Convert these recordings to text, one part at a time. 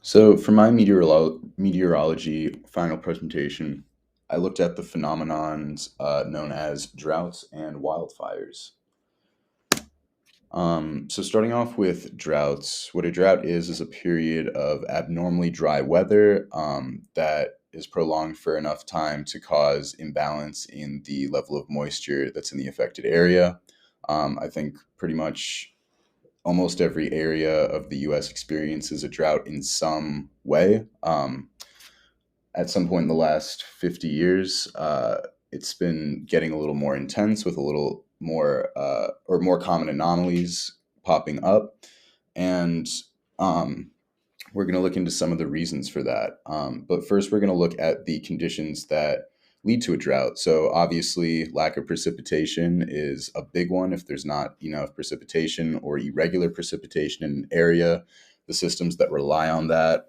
So for my meteorology final presentation, I looked at the phenomenons known as droughts and wildfires. So starting off with droughts, what a drought is a period of abnormally dry weather that is prolonged for enough time to cause imbalance in the level of moisture that's in the affected area. I think pretty much almost every area of the U.S. experiences a drought in some way. At some point in the last 50 years, it's been getting a little more intense with a little more or more common anomalies popping up. And um, we're going to look into some of the reasons for that. But first, we're going to look at the conditions that lead to a drought. So, obviously, lack of precipitation is a big one. If there's not enough precipitation or irregular precipitation in an area, the systems that rely on that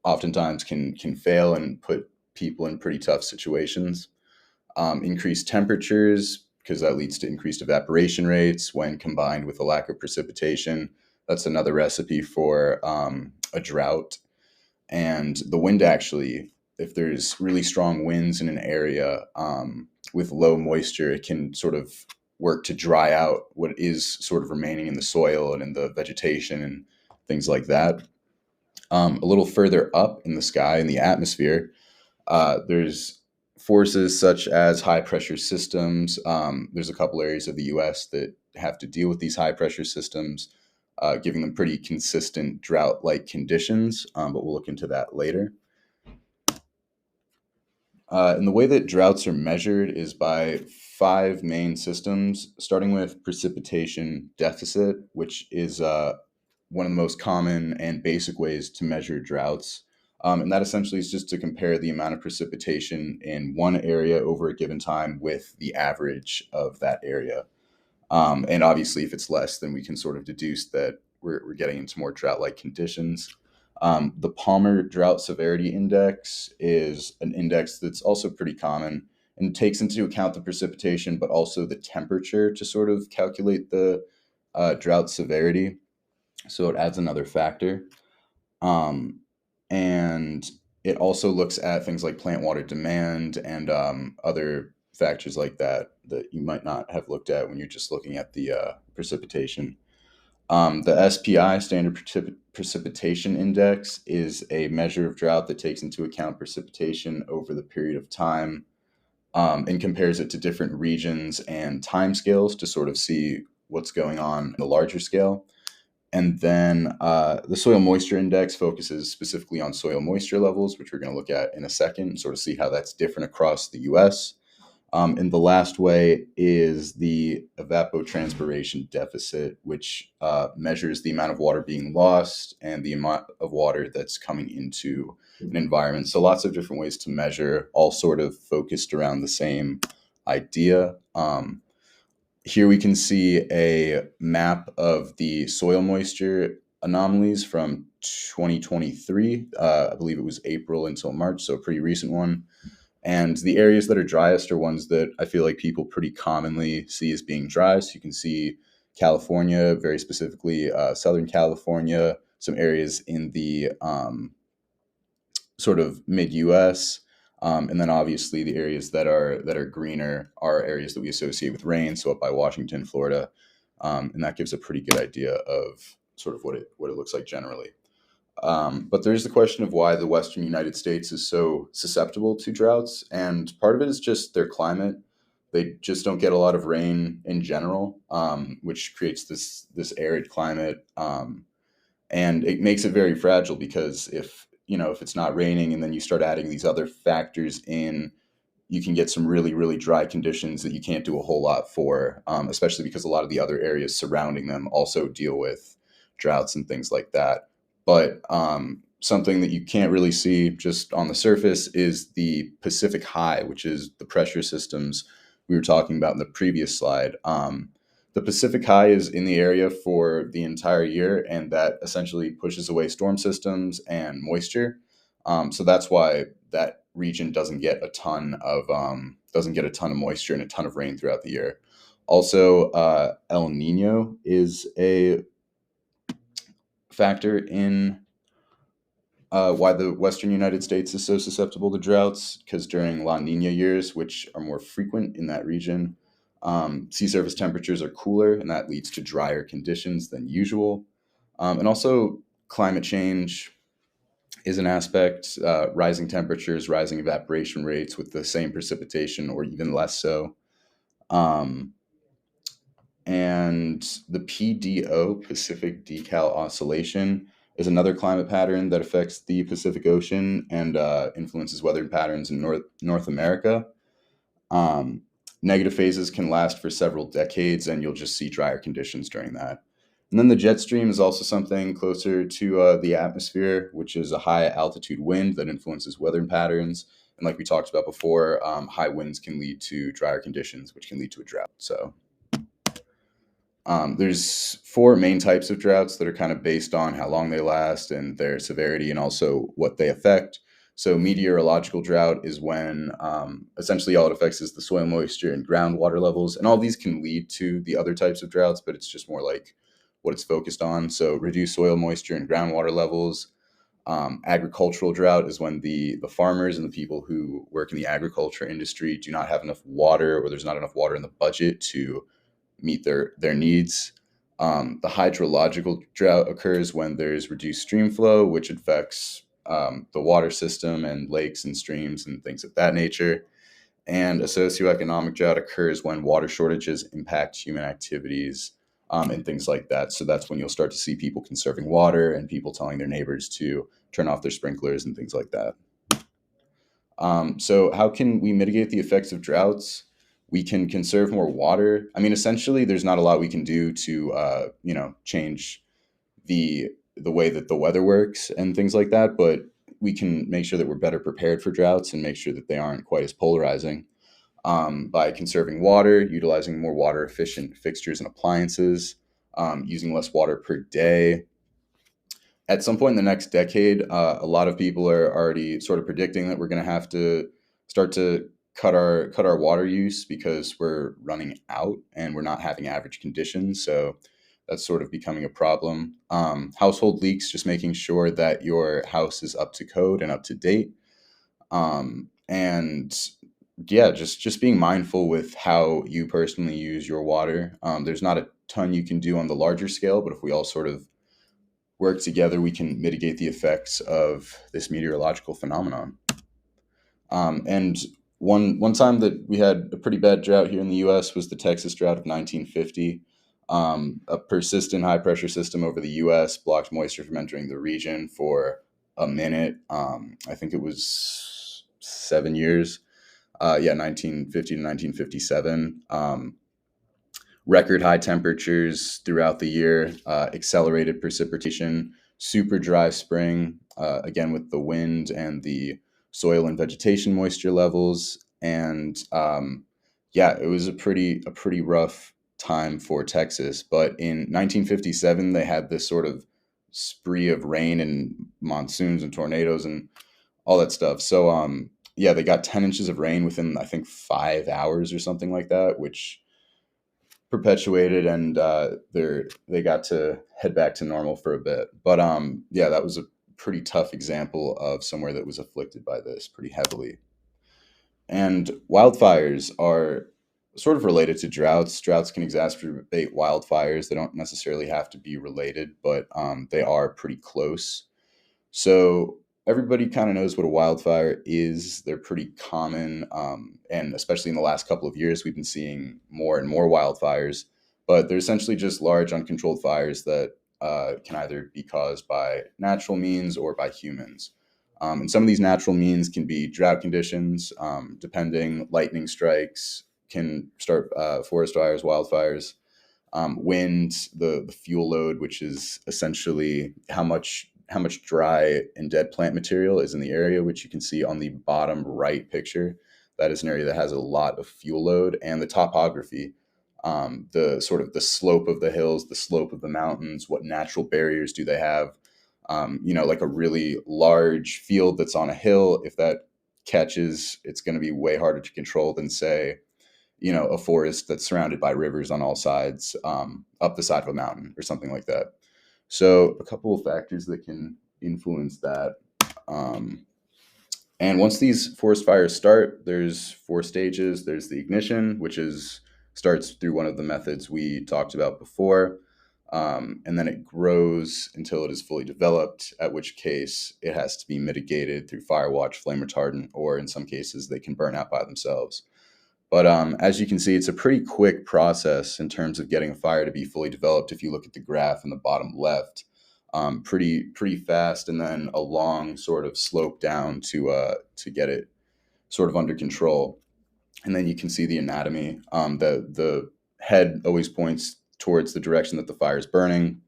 oftentimes can fail and put people in pretty tough situations. Increased temperatures, because that leads to increased evaporation rates when combined with a lack of precipitation. That's another recipe for a drought. And the wind actually, if there's really strong winds in an area with low moisture, it can sort of work to dry out what is sort of remaining in the soil and in the vegetation and things like that. A little further up in the sky, in the atmosphere, there's forces such as high pressure systems. There's a couple areas of the US that have to deal with these high pressure systems, giving them pretty consistent drought like conditions, but we'll look into that later. And the way that droughts are measured is by five main systems, starting with precipitation deficit, which is one of the most common and basic ways to measure droughts. And that essentially is just to compare the amount of precipitation in one area over a given time with the average of that area. And obviously, if it's less, then we can sort of deduce that we're getting into more drought like conditions. The Palmer Drought Severity Index is an index that's also pretty common and takes into account the precipitation, but also the temperature to sort of calculate the drought severity. So it adds another factor. Um, and it also looks at things like plant water demand and other factors like that you might not have looked at when you're just looking at the precipitation. The SPI, Standard Precipitation Index, is a measure of drought that takes into account precipitation over the period of time and compares it to different regions and time scales to sort of see what's going on in the larger scale. And then the Soil Moisture Index focuses specifically on soil moisture levels, which we're going to look at in a second and sort of see how that's different across the US. And the last way is the evapotranspiration deficit, which measures the amount of water being lost and the amount of water that's coming into an environment. So lots of different ways to measure, all sort of focused around the same idea. Here we can see a map of the soil moisture anomalies from 2023. I believe it was April until March, so a pretty recent one. And the areas that are driest are ones that I feel like people pretty commonly see as being dry. So you can see California, very specifically Southern California, some areas in the sort of mid US. And then obviously the areas that are greener are areas that we associate with rain. So up by Washington, Florida, and that gives a pretty good idea of sort of what it looks like generally. But there's the question of why the Western United States is so susceptible to droughts, and part of it is just their climate. They just don't get a lot of rain in general, which creates this arid climate, and it makes it very fragile because if it's not raining and then you start adding these other factors in, you can get some really really dry conditions that you can't do a whole lot for, especially because a lot of the other areas surrounding them also deal with droughts and things like that. But something that you can't really see just on the surface is the Pacific High, which is the pressure systems we were talking about in the previous slide. The Pacific High is in the area for the entire year, and that essentially pushes away storm systems and moisture. So that's why that region doesn't get a ton of moisture and a ton of rain throughout the year. Also, El Nino is a factor in Why the Western United States is so susceptible to droughts, because during La Nina years, which are more frequent in that region, sea surface temperatures are cooler, and that leads to drier conditions than usual. And also, climate change is an aspect. Rising temperatures, rising evaporation rates with the same precipitation or even less so. Um, and the PDO, Pacific Decal Oscillation, is another climate pattern that affects the Pacific Ocean and influences weather patterns in North America. Um, Negative phases can last for several decades, and you'll just see drier conditions during that. And then the jet stream is also something closer to the atmosphere, which is a high altitude wind that influences weather patterns. And like we talked about before, high winds can lead to drier conditions, which can lead to a drought. So there's four main types of droughts that are kind of based on how long they last and their severity and also what they affect. So, meteorological drought is when essentially all it affects is the soil moisture and groundwater levels. And all these can lead to the other types of droughts, but it's just more like what it's focused on. So, reduced soil moisture and groundwater levels. Agricultural drought is when the farmers and the people who work in the agriculture industry do not have enough water, or there's not enough water in the budget to meet their needs. The hydrological drought occurs when there's reduced stream flow, which affects the water system and lakes and streams and things of that nature. And a socioeconomic drought occurs when water shortages impact human activities and things like that. So that's when you'll start to see people conserving water and people telling their neighbors to turn off their sprinklers and things like that. So how can we mitigate the effects of droughts? We can conserve more water. I mean, essentially, there's not a lot we can do to, change the way that the weather works and things like that. But we can make sure that we're better prepared for droughts and make sure that they aren't quite as polarizing by conserving water, utilizing more water efficient fixtures and appliances, using less water per day, at some point in the next decade, a lot of people are already sort of predicting that we're going to have to start to cut our water use because we're running out and we're not having average conditions. So that's sort of becoming a problem. Household leaks, just making sure that your house is up to code and up to date. And yeah, just being mindful with how you personally use your water. There's not a ton you can do on the larger scale, but if we all sort of work together, we can mitigate the effects of this meteorological phenomenon. And one time that we had a pretty bad drought here in the U.S. was the Texas drought of 1950. A persistent high pressure system over the U.S. blocked moisture from entering the region for a minute. I think it was 7 years. 1950 to 1957. Record high temperatures throughout the year, accelerated precipitation, super dry spring, again with the wind and the soil and vegetation moisture levels, and yeah, it was a pretty rough time for Texas. But in 1957, they had this sort of spree of rain and monsoons and tornadoes and all that stuff. So yeah, they got 10 inches of rain within I think 5 hours or something like that, which perpetuated, and they got to head back to normal for a bit. But yeah, that was a pretty tough example of somewhere that was afflicted by this pretty heavily. And wildfires are sort of related to droughts. Droughts can exacerbate wildfires. They don't necessarily have to be related, but they are pretty close. So everybody kind of knows what a wildfire is. They're pretty common, and especially in the last couple of years, we've been seeing more and more wildfires. But they're essentially just large, uncontrolled fires that can either be caused by natural means or by humans. And some of these natural means can be drought conditions, depending. Lightning strikes can start forest fires, wildfires. Wind, the fuel load, which is essentially how much dry and dead plant material is in the area, which you can see on the bottom right picture. That is an area that has a lot of fuel load, and the topography, the sort of the slope of the hills, the slope of the mountains, what natural barriers do they have? Like a really large field that's on a hill, if that catches, it's going to be way harder to control than, say, a forest that's surrounded by rivers on all sides, up the side of a mountain or something like that. So a couple of factors that can influence that. Um, and once these forest fires start, there's four stages. There's the ignition, which is starts through one of the methods we talked about before. And then it grows until it is fully developed, at which case it has to be mitigated through fire watch, flame retardant, or in some cases they can burn out by themselves. But as you can see, it's a pretty quick process in terms of getting a fire to be fully developed. If you look at the graph in the bottom left, pretty fast, and then a long sort of slope down to get it sort of under control. And then you can see the anatomy. The head always points towards the direction that the fire is burning.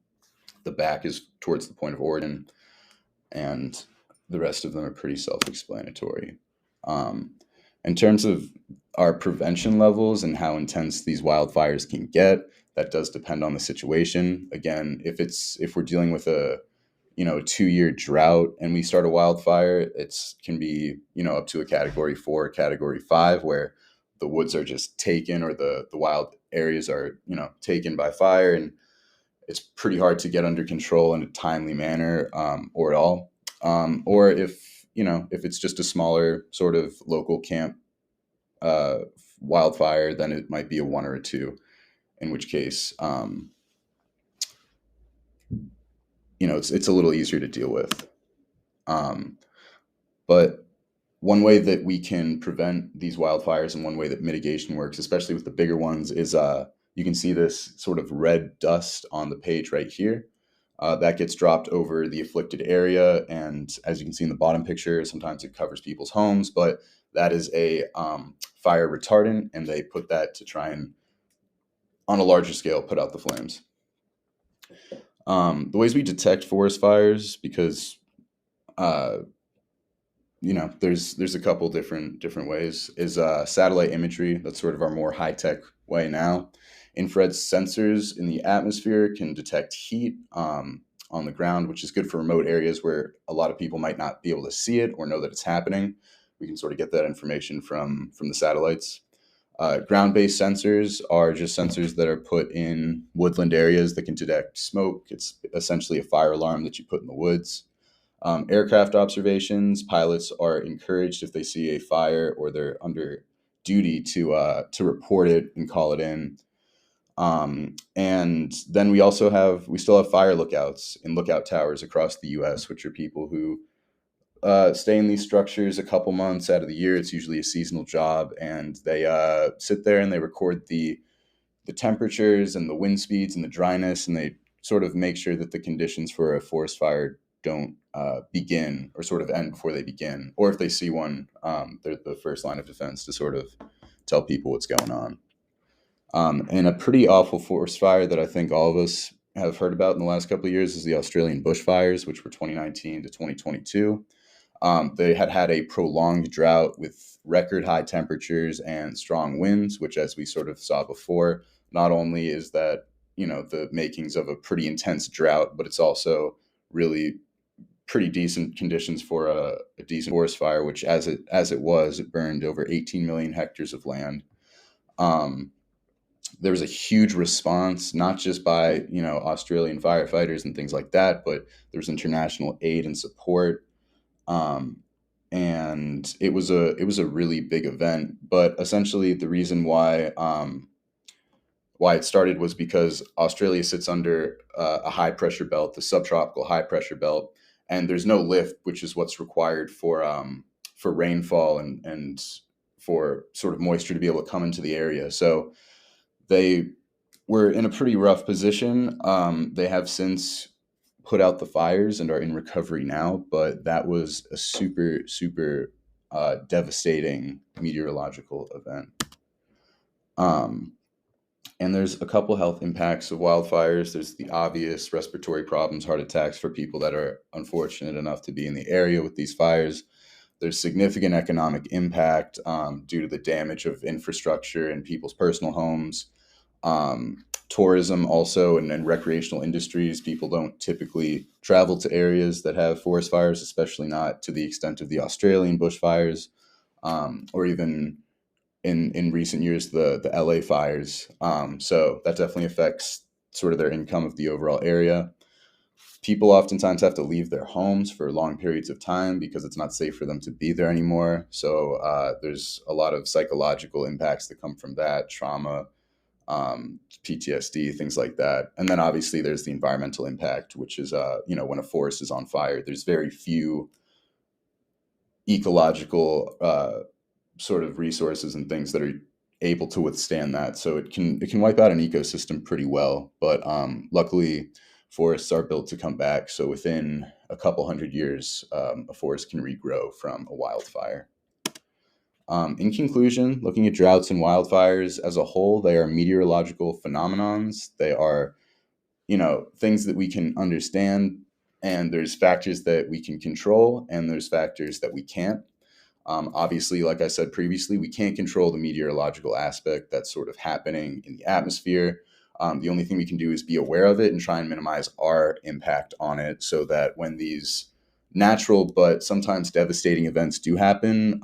The back is towards the point of origin, and the rest of them are pretty self-explanatory. Um, in terms of our prevention levels and how intense these wildfires can get, that does depend on the situation. Again, if we're dealing with a 2-year drought and we start a wildfire, it's can be up to a category 4, category 5, where the woods are just taken, or the wild areas are taken by fire, and it's pretty hard to get under control in a timely manner, or at all. Or if it's just a smaller sort of local camp uh, wildfire, then it might be a 1 or a 2, in which case it's a little easier to deal with. Um, but one way that we can prevent these wildfires, and one way that mitigation works, especially with the bigger ones, is you can see this sort of red dust on the page right here. That gets dropped over the afflicted area, and as you can see in the bottom picture, sometimes it covers people's homes, but that is a fire retardant, and they put that to try and, on a larger scale, put out the flames. The ways we detect forest fires, because uh, there's a couple different ways, is satellite imagery. That's sort of our more high tech way now. Infrared sensors in the atmosphere can detect heat on the ground, which is good for remote areas where a lot of people might not be able to see it or know that it's happening. We can sort of get that information from the satellites. Ground-based sensors are just sensors that are put in woodland areas that can detect smoke. It's essentially a fire alarm that you put in the woods. Aircraft observations, pilots are encouraged, if they see a fire or they're under duty, to report it and call it in. And then we still have fire lookouts in lookout towers across the U.S., which are people who stay in these structures a couple months out of the year. It's usually a seasonal job, and they sit there and they record the temperatures and the wind speeds and the dryness, and they sort of make sure that the conditions for a forest fire don't begin or sort of end before they begin. Or if they see one, they're the first line of defense to sort of tell people what's going on. And a pretty awful forest fire that I think all of us have heard about in the last couple of years is the Australian bushfires, which were 2019 to 2022. They had a prolonged drought with record high temperatures and strong winds, which, as we sort of saw before, not only is that the makings of a pretty intense drought, but it's also really pretty decent conditions for a decent forest fire, which, it burned over 18 million hectares of land. Um, there was a huge response, not just by Australian firefighters and things like that, but there was international aid and support. Um, and it was a really big event. But essentially, the reason why it started was because Australia sits under a high pressure belt, the subtropical high pressure belt, and there's no lift, which is what's required for rainfall and for sort of moisture to be able to come into the area. So they were in a pretty rough position. They have since put out the fires and are in recovery now, but that was a super, super devastating meteorological event. Um, and there's a couple health impacts of wildfires. There's the obvious respiratory problems, heart attacks for people that are unfortunate enough to be in the area with these fires. There's significant economic impact due to the damage of infrastructure and people's personal homes. Tourism also, and recreational industries. People don't typically travel to areas that have forest fires, especially not to the extent of the Australian bushfires, or even in recent years the LA fires. So that definitely affects sort of their income of the overall area. People oftentimes have to leave their homes for long periods of time because it's not safe for them to be there anymore. So there's a lot of psychological impacts that come from that, trauma, PTSD, things like that. And then obviously there's the environmental impact, which is, when a forest is on fire, there's very few ecological sort of resources and things that are able to withstand that. So it can wipe out an ecosystem pretty well. But luckily, forests are built to come back. So within a couple hundred years, a forest can regrow from a wildfire. In conclusion, looking at droughts and wildfires as a whole, they are meteorological phenomenons. They are, things that we can understand, and there's factors that we can control, and there's factors that we can't. Obviously, like I said previously, we can't control the meteorological aspect that's sort of happening in the atmosphere. The only thing we can do is be aware of it and try and minimize our impact on it so that when these natural but sometimes devastating events do happen,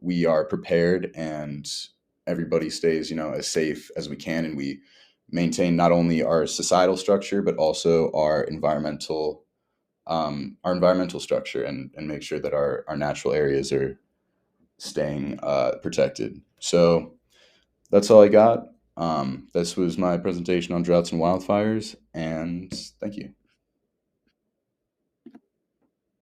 we are prepared and everybody stays, as safe as we can, and we maintain not only our societal structure but also our environmental structure, and make sure that our natural areas are staying protected. So that's all I got. This was my presentation on droughts and wildfires, and thank you.